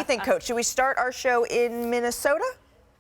think, Coach? Should we start our show in Minnesota?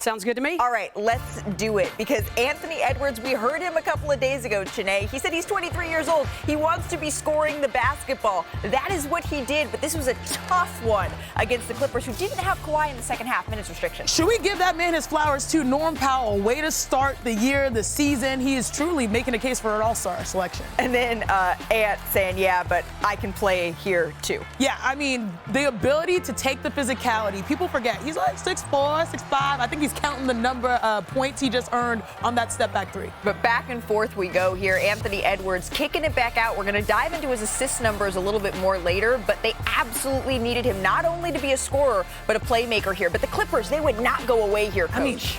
Sounds good to me. All right, let's do it, because Anthony Edwards, we heard him a couple of days ago, Chiney. He said he's 23 years old. He wants to be scoring the basketball. That is what he did, but this was a tough one against the Clippers, who didn't have Kawhi in the second half, minutes restriction. Should we give that man his flowers, too? Norm Powell, way to start the year, the season. He is truly making a case for an all-star selection. And then Ant saying, yeah, but I can play here, too. Yeah, I mean, the ability to take the physicality. People forget, he's like 6'4", 6'5". I think he's counting the number of points he just earned on that step-back three. But back and forth we go here. Anthony Edwards kicking it back out. We're going to dive into his assist numbers a little bit more later, but they absolutely needed him not only to be a scorer, but a playmaker here. But the Clippers, they would not go away here, Coach.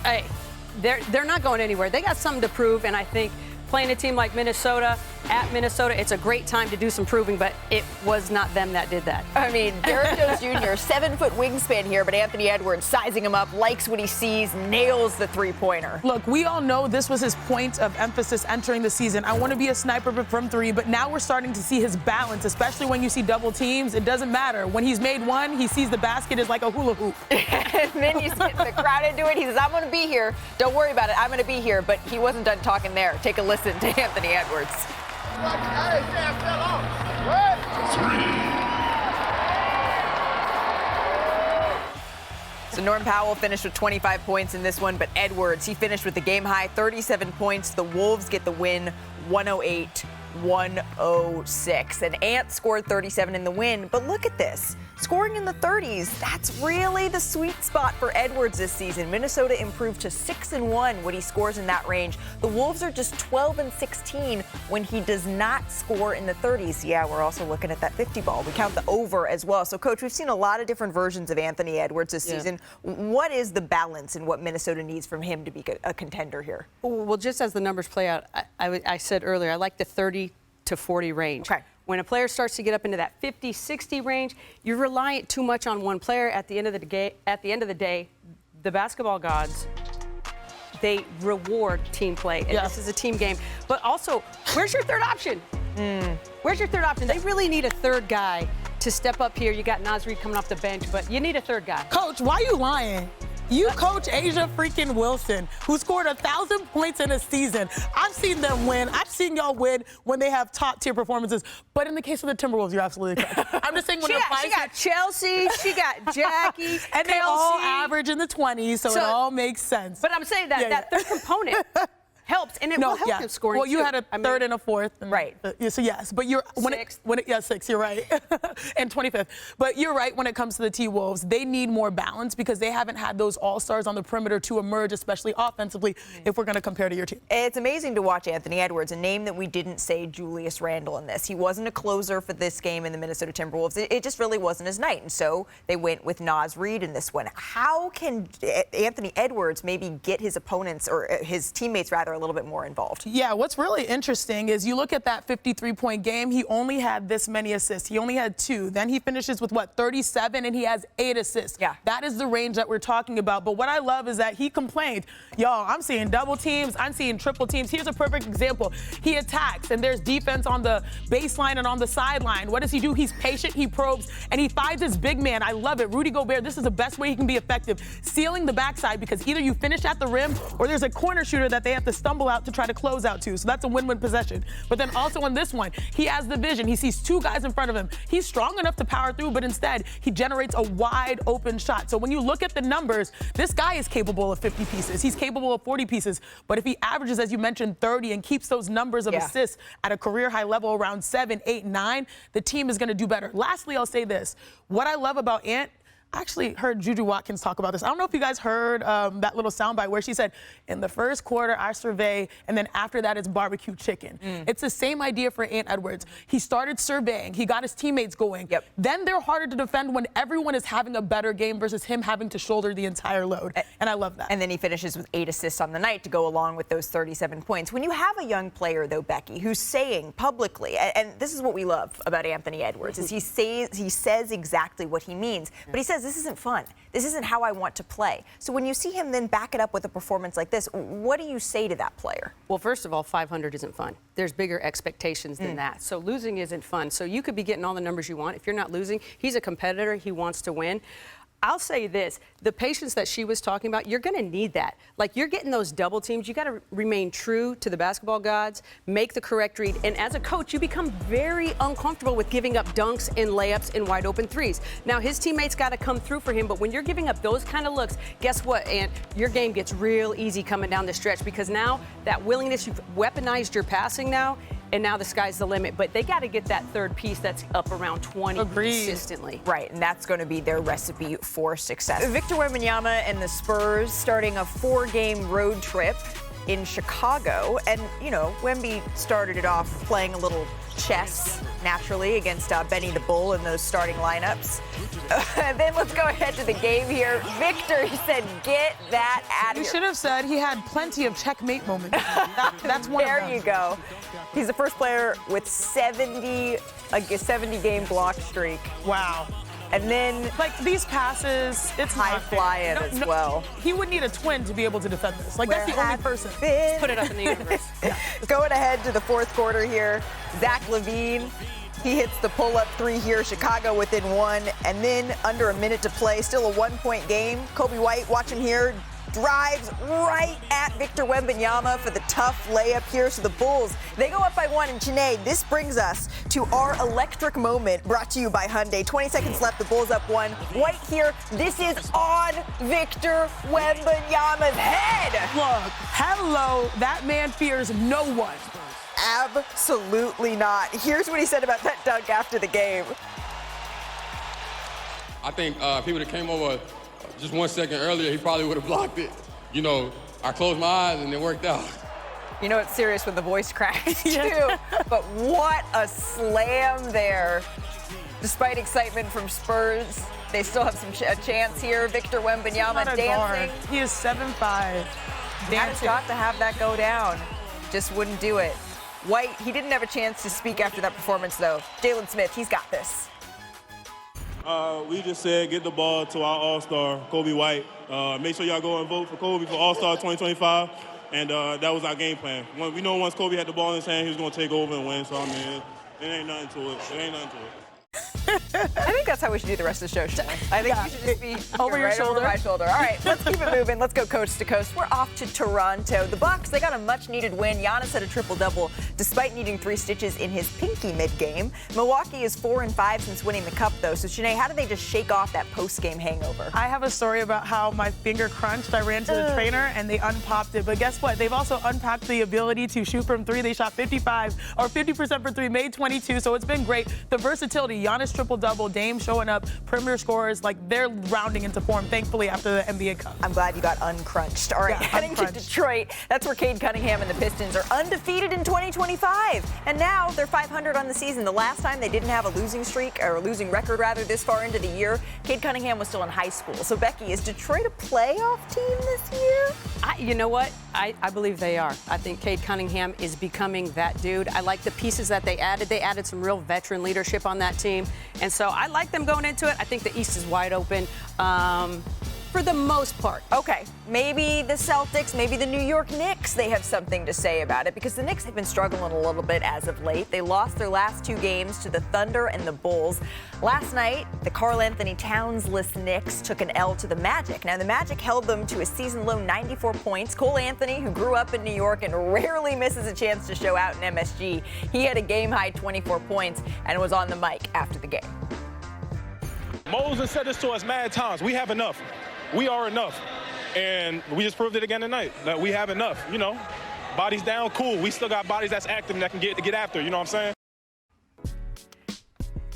Hey, they're not going anywhere. They got something to prove, and I think playing a team like Minnesota, at Minnesota, it's a great time to do some proving, but it was not them that did that. I mean, Derrick Jones Jr., 7-foot wingspan here, but Anthony Edwards sizing him up, likes what he sees, nails the three-pointer. Look, we all know this was his point of emphasis entering the season. I want to be a sniper from three, but now we're starting to see his balance, especially when you see double teams. It doesn't matter. When he's made one, he sees the basket is like a hula hoop. And then he's getting the crowd into it. He says, I'm going to be here. Don't worry about it. I'm going to be here. But he wasn't done talking there. Take a listen to Anthony Edwards. So Norm Powell finished with 25 points in this one, but Edwards, he finished with the game-high 37 points. The Wolves get the win 108-106. And Ant scored 37 in the win, but look at this. Scoring in the 30s, that's really the sweet spot for Edwards this season. Minnesota improved to 6-1 when he scores in that range. The Wolves are just 12-16 when he does not score in the 30s. Yeah, we're also looking at that 50 ball. We count the over as well. So, Coach, we've seen a lot of different versions of Anthony Edwards this season. What is the balance in what Minnesota needs from him to be a contender here? Well, just as the numbers play out, I said earlier, I like the 30 to 40 range. Okay. When a player starts to get up into that 50, 60 range, you're reliant too much on one player. At the end of the day, the basketball gods, they reward team play, and this is a team game. But also, where's your third option? Where's your third option? They really need a third guy to step up here. You got Naz Reid coming off the bench, but you need a third guy. Coach, why are you lying? You coach Asia freaking Wilson, who scored 1,000 points in a season. I've seen them win. I've seen y'all win when they have top-tier performances. But in the case of the Timberwolves, you're absolutely correct. I'm just saying when she got Chelsea, she got Jackie, and they all average in the 20s, so it all makes sense. But I'm saying that third component helps, and it will help him scoring. Well, you had a third and a fourth. Right. So yes, but you're sixth, you're right. And 25th. But you're right when it comes to the T-Wolves. They need more balance because they haven't had those all-stars on the perimeter to emerge, especially offensively, if we're going to compare to your team. It's amazing to watch Anthony Edwards, a name that we didn't say Julius Randle in this. He wasn't a closer for this game in the Minnesota Timberwolves. It just really wasn't his night, and so they went with Naz Reid in this one. How can Anthony Edwards maybe get his opponents, or his teammates rather, a little bit more involved? Yeah, what's really interesting is you look at that 53-point game, he only had this many assists. He only had 2. Then he finishes with, 37, and he has 8 assists. Yeah. That is the range that we're talking about. But what I love is that he complained, y'all, I'm seeing double teams, I'm seeing triple teams. Here's a perfect example. He attacks, and there's defense on the baseline and on the sideline. What does he do? He's patient, he probes, and he finds his big man. I love it. Rudy Gobert, this is the best way he can be effective, sealing the backside, because either you finish at the rim or there's a corner shooter that they have to stumble out to try to close out to. So that's a win-win possession. But then also on this one, he has the vision. He sees 2 guys in front of him. He's strong enough to power through, but instead he generates a wide open shot. So when you look at the numbers, this guy is capable of 50 pieces. He's capable of 40 pieces. But if he averages, as you mentioned, 30 and keeps those numbers of assists at a career high level around 7, 8, 9, the team is going to do better. Lastly, I'll say this. What I love about Ant, I actually heard Juju Watkins talk about this. I don't know if you guys heard that little soundbite where she said, in the first quarter, I survey, and then after that, it's barbecue chicken. It's the same idea for Ant Edwards. He started surveying. He got his teammates going. Then they're harder to defend when everyone is having a better game versus him having to shoulder the entire load. And I love that. And then he finishes with 8 assists on the night to go along with those 37 points. When you have a young player, though, Becky, who's saying publicly, and this is what we love about Anthony Edwards, is he says exactly what he means, but he says this isn't fun. This isn't how I want to play. So when you see him then back it up with a performance like this, what do you say to that player? Well, first of all, 500 isn't fun. There's bigger expectations than that. So losing isn't fun. So you could be getting all the numbers you want. If you're not losing, he's a competitor. He wants to win. I'll say this, the patience that she was talking about, you're going to need that. Like, you're getting those double teams. You got to remain true to the basketball gods, make the correct read. And as a coach, you become very uncomfortable with giving up dunks and layups and wide open threes. Now, his teammates got to come through for him. But when you're giving up those kind of looks, guess what, Ant? Your game gets real easy coming down the stretch, because now that willingness, you've weaponized your passing now. And now the sky's the limit. But they got to get that third piece that's up around 20 consistently. Right, and that's going to be their recipe for success. Victor Wembanyama and the Spurs starting a 4-game road trip in Chicago. And, you know, Wemby started it off playing a little chess, naturally, against Benny the Bull in those starting lineups. Then let's go ahead to the game here. Victor, he said, get that out of here. You should have said he had plenty of checkmate moments. That's one of them. There you go. He's the first player with 70-game block streak. Wow. And then, like, these passes, it's high flying as well. He would need a twin to be able to defend this. Like, that's the only person. Just put it up in the universe. Going ahead to the fourth quarter here, Zach LaVine, he hits the pull-up 3 here, Chicago within 1, and then under a minute to play, still a 1-point game. Kobe White, watch him here, drives right at Victor Wembanyama for the tough layup here. So the Bulls, they go up by 1. And Chiney, this brings us to our electric moment brought to you by Hyundai. 20 seconds left, the Bulls up 1. White here, this is on Victor Wembanyama's head. Look, hello, that man fears no one. Absolutely not. Here's what he said about that dunk after the game. I think if he would have came over just 1 second earlier, he probably would have blocked it. You know, I closed my eyes and it worked out. You know it's serious when the voice cracks, too. But what a slam there. Despite excitement from Spurs, they still have a chance here. Victor Wembanyama dancing. Guard. He is 7'5". Hadn't got to have that go down. Just wouldn't do it. White, he didn't have a chance to speak after that performance, though. Jalen Smith, he's got this. We just said get the ball to our All-Star, Kobe White. Make sure y'all go and vote for Kobe for All-Star 2025. And that was our game plan. We know once Kobe had the ball in his hand, he was going to take over and win. So, I mean, it ain't nothing to it. It ain't nothing to it. I think that's how we should do the rest of the show, Chiney. I think you should just be over your right shoulder. Over my shoulder. All right, let's keep it moving. Let's go coast to coast. We're off to Toronto. The Bucks, they got a much-needed win. Giannis had a triple-double despite needing 3 stitches in his pinky mid-game. Milwaukee is 4-5 since winning the cup, though. So, Chiney, how did they just shake off that post-game hangover? I have a story about how my finger crunched. I ran to the trainer and they unpopped it. But guess what? They've also unpacked the ability to shoot from 3. They shot 50% for 3, made 22. So it's been great. The versatility, Giannis triple-double, Dame showing up, perimeter scorers, like they're rounding into form, thankfully, after the NBA Cup. I'm glad you got uncrunched. All right, heading to Detroit. That's where Cade Cunningham and the Pistons are undefeated in 2025. And now they're 500 on the season. The last time they didn't have a losing streak, or a losing record, rather, this far into the year, Cade Cunningham was still in high school. So, Becky, is Detroit a playoff team this year? You know what? I believe they are. I think Cade Cunningham is becoming that dude. I like the pieces that they added. They added some real veteran leadership on that team. And so I like them going into it. I think the East is wide open for the most part. Okay, maybe the Celtics, maybe the New York Knicks, they have something to say about it, because the Knicks have been struggling a little bit as of late. They lost their last 2 games to the Thunder and the Bulls. Last night, the Karl Anthony Towns-less Knicks took an L to the Magic. Now, the Magic held them to a season-low 94 points. Cole Anthony, who grew up in New York and rarely misses a chance to show out in MSG, he had a game-high 24 points and was on the mic after the game. Moses said this to us mad times. We have enough. We are enough. And we just proved it again tonight, that we have enough, you know. Bodies down, cool. We still got bodies that's active and that can get after, you know what I'm saying?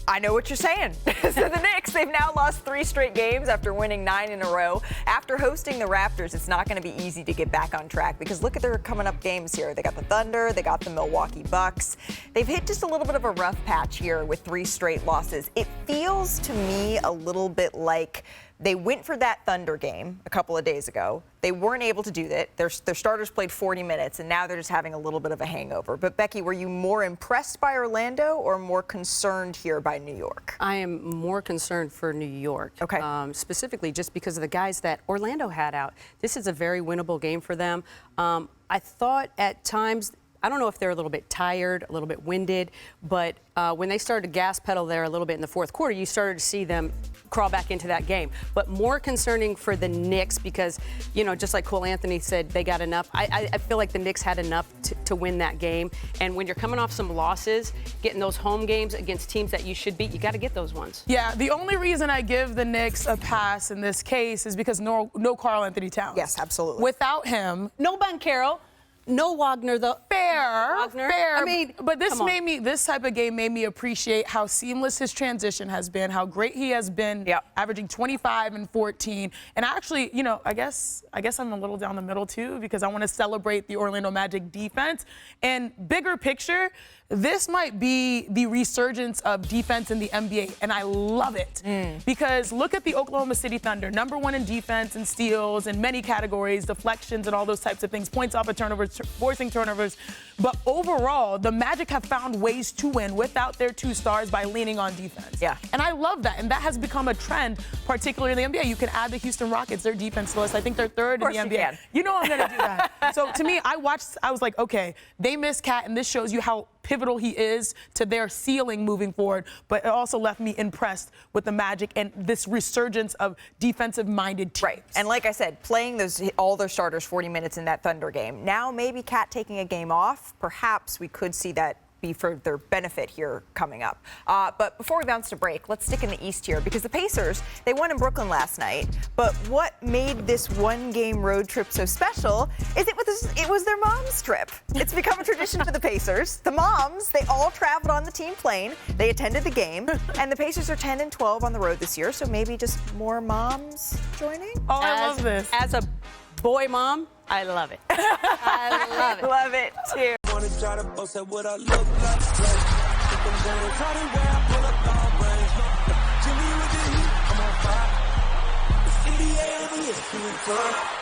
I know what you're saying. So the Knicks, they've now lost 3 straight games after winning 9 in a row. After hosting the Raptors, it's not going to be easy to get back on track, because look at their coming up games here. They got the Thunder, they got the Milwaukee Bucks. They've hit just a little bit of a rough patch here with 3 straight losses. It feels to me a little bit like They went for that Thunder game a couple of days ago. They weren't able to do that. Their starters played 40 minutes, and now they're just having a little bit of a hangover. But, Becky, were you more impressed by Orlando or more concerned here by New York? I am more concerned for New York. Okay. Specifically just because of the guys that Orlando had out. This is a very winnable game for them. I thought at times, I don't know if they're a little bit tired, a little bit winded, but when they started to gas pedal there a little bit in the fourth quarter, you started to see them crawl back into that game. But more concerning for the Knicks because, you know, just like Cole Anthony said, they got enough. I feel like the Knicks had enough to win that game. And when you're coming off some losses, getting those home games against teams that you should beat, you got to get those ones. Yeah, the only reason I give the Knicks a pass in this case is because no Karl Anthony Towns. Yes, absolutely. Without him, No Banchero. No Wagner, though. Fair. I mean, but this type of game made me appreciate how seamless his transition has been, how great he has been, averaging 25 and 14. And actually, you know, I guess I'm a little down the middle too because I want to celebrate the Orlando Magic defense. And bigger picture, this might be the resurgence of defense in the NBA, and I love it because look at the Oklahoma City Thunder, #1 in defense and steals in many categories, deflections and all those types of things, points off of turnovers, forcing turnovers. But overall, the Magic have found ways to win without their 2 stars by leaning on defense. Yeah. And I love that, and that has become a trend, particularly in the NBA. You can add the Houston Rockets, their defense list. I think they're 3rd in the NBA. You know I'm going to do that. So to me, I was like, okay, they miss Cat, and this shows you how pivotal he is to their ceiling moving forward, but it also left me impressed with the Magic and this resurgence of defensive-minded teams. Right, and like I said, playing all their starters 40 minutes in that Thunder game. Now maybe Cat taking a game off, perhaps we could see that be for their benefit here coming up. But before we bounce to break, let's stick in the East here because the Pacers, they won in Brooklyn last night. But what made this one-game road trip so special is it was their mom's trip. It's become a tradition for the Pacers. The moms, they all traveled on the team plane. They attended the game, and the Pacers are 10 and 12 on the road this year. So maybe just more moms joining. Oh, I love this. As a boy mom, I love it. I love it. Love it too. Wanna try to boast at what I look like. Think I'm gonna try to wear, I pull up long range. Jimmy with the heat, I'm on fire. It's NBA, I'm a